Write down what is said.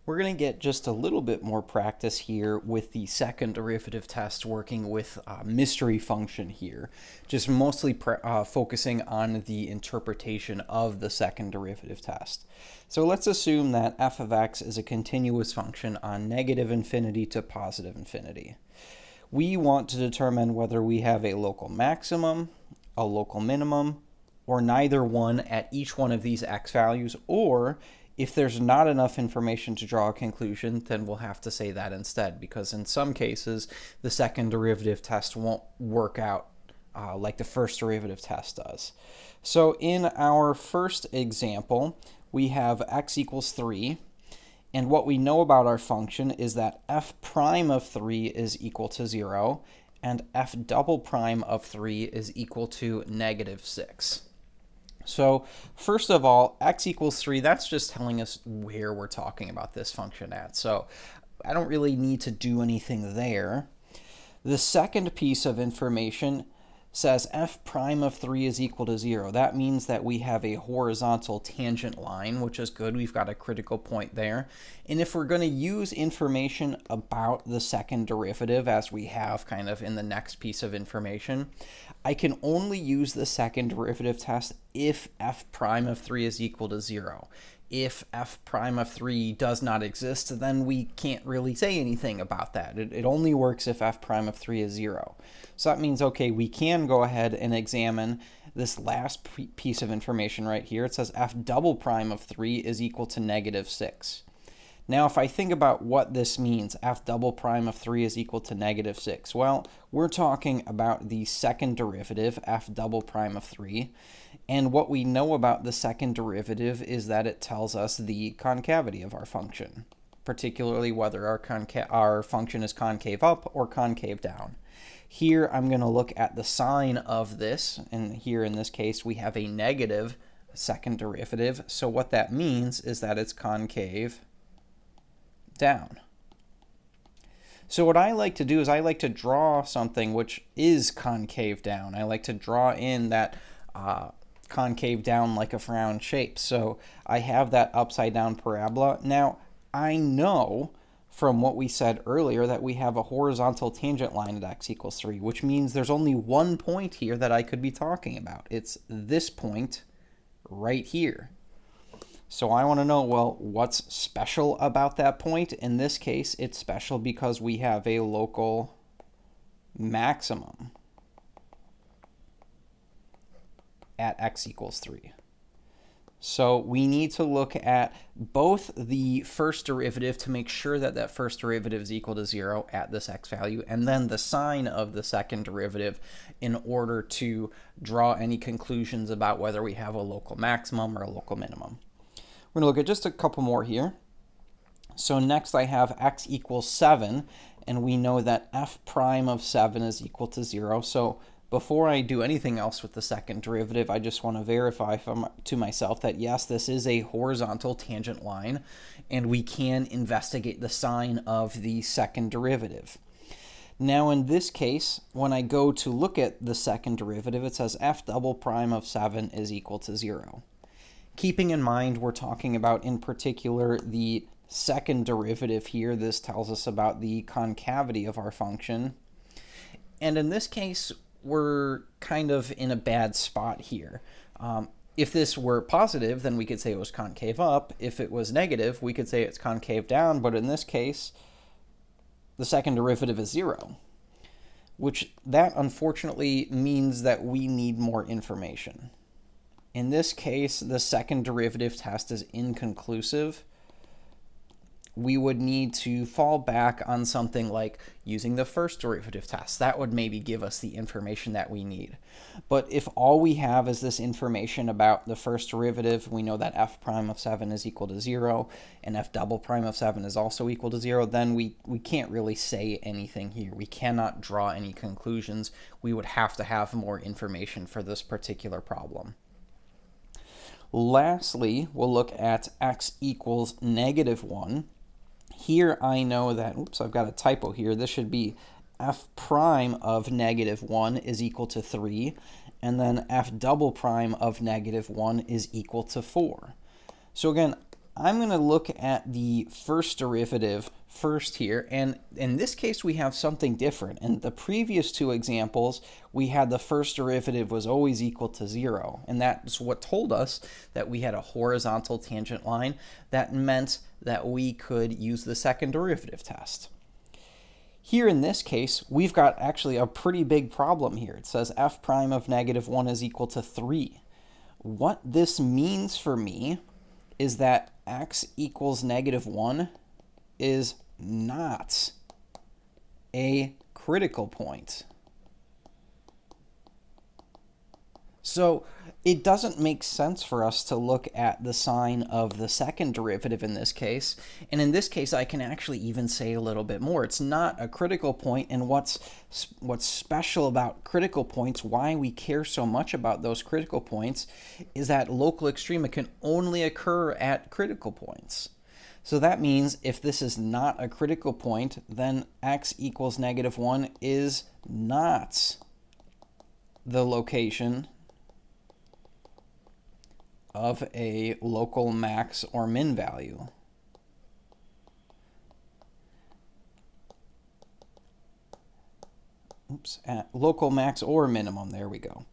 We're going to get just a little bit more practice here with the second derivative test working with mystery function here, just mostly focusing on the interpretation of the second derivative test. So let's assume that f of x is a continuous function on negative infinity to positive infinity. We want to determine whether we have a local maximum, a local minimum, or neither one at each one of these x values, or if there's not enough information to draw a conclusion, then we'll have to say that instead, because in some cases, the second derivative test won't work out like the first derivative test does. So in our first example, we have x equals 3, and what we know about our function is that f prime of 3 is equal to 0, and f double prime of 3 is equal to negative 6. So first of all, x equals 3, that's just telling us where we're talking about this function at. So I don't really need to do anything there. The second piece of information says f prime of 3 is equal to 0. That means that we have a horizontal tangent line, which is good. We've got a critical point there. And if we're going to use information about the second derivative, as we have kind of in the next piece of information, I can only use the second derivative test if f prime of 3 is equal to 0. If f prime of 3 does not exist, then we can't really say anything about that. It only works if f prime of 3 is 0. So that means, okay, we can go ahead and examine this last piece of information right here. It says f double prime of 3 is equal to negative 6. Now, if I think about what this means, f double prime of 3 is equal to negative 6, well, we're talking about the second derivative, f double prime of 3. And what we know about the second derivative is that it tells us the concavity of our function, particularly whether our function is concave up or concave down. Here, I'm going to look at the sign of this, and here in this case, we have a negative second derivative. So what that means is that it's concave down. So what I like to do is I like to draw something which is concave down. I like to draw in that concave down like a frown shape. So I have that upside down parabola. Now, I know from what we said earlier that we have a horizontal tangent line at x equals 3, which means there's only one point here that I could be talking about. It's this point right here. So I want to know, well, what's special about that point? In this case, it's special because we have a local maximum at x equals 3. So we need to look at both the first derivative to make sure that that first derivative is equal to 0 at this x value, and then the sign of the second derivative in order to draw any conclusions about whether we have a local maximum or a local minimum. We're going to look at just a couple more here. So next I have x equals 7, and we know that f prime of 7 is equal to 0. So before I do anything else with the second derivative, I just want to verify to myself that yes, this is a horizontal tangent line, and we can investigate the sign of the second derivative. Now in this case, when I go to look at the second derivative, it says f double prime of 7 is equal to 0. Keeping in mind we're talking about in particular the second derivative here. This tells us about the concavity of our function. And in this case, we're kind of in a bad spot here. If this were positive, then we could say it was concave up. If it was negative, we could say it's concave down. But in this case, the second derivative is 0, which that unfortunately means that we need more information. In this case, the second derivative test is inconclusive. We would need to fall back on something like using the first derivative test. That would maybe give us the information that we need. But if all we have is this information about the first derivative, we know that f prime of 7 is equal to 0, and f double prime of 7 is also equal to 0, then we can't really say anything here. We cannot draw any conclusions. We would have to have more information for this particular problem. Lastly, we'll look at x equals negative 1. Here I know that, oops, I've got a typo here. This should be f prime of negative 1 is equal to 3, and then f double prime of negative 1 is equal to 4. So again, I'm going to look at the first derivative first here, and in this case we have something different. In the previous two examples, we had the first derivative was always equal to 0, and that's what told us that we had a horizontal tangent line. That meant that we could use the second derivative test. Here in this case, we've got actually a pretty big problem here. It says f prime of -1 is equal to 3. What this means for me is that x equals -1 is not a critical point. So it doesn't make sense for us to look at the sign of the second derivative in this case. And in this case, I can actually even say a little bit more. It's not a critical point, and what's special about critical points, why we care so much about those critical points, is that local extrema can only occur at critical points. So that means if this is not a critical point, then x equals -1 is not the location of a local max or min value. At local max or minimum, there we go.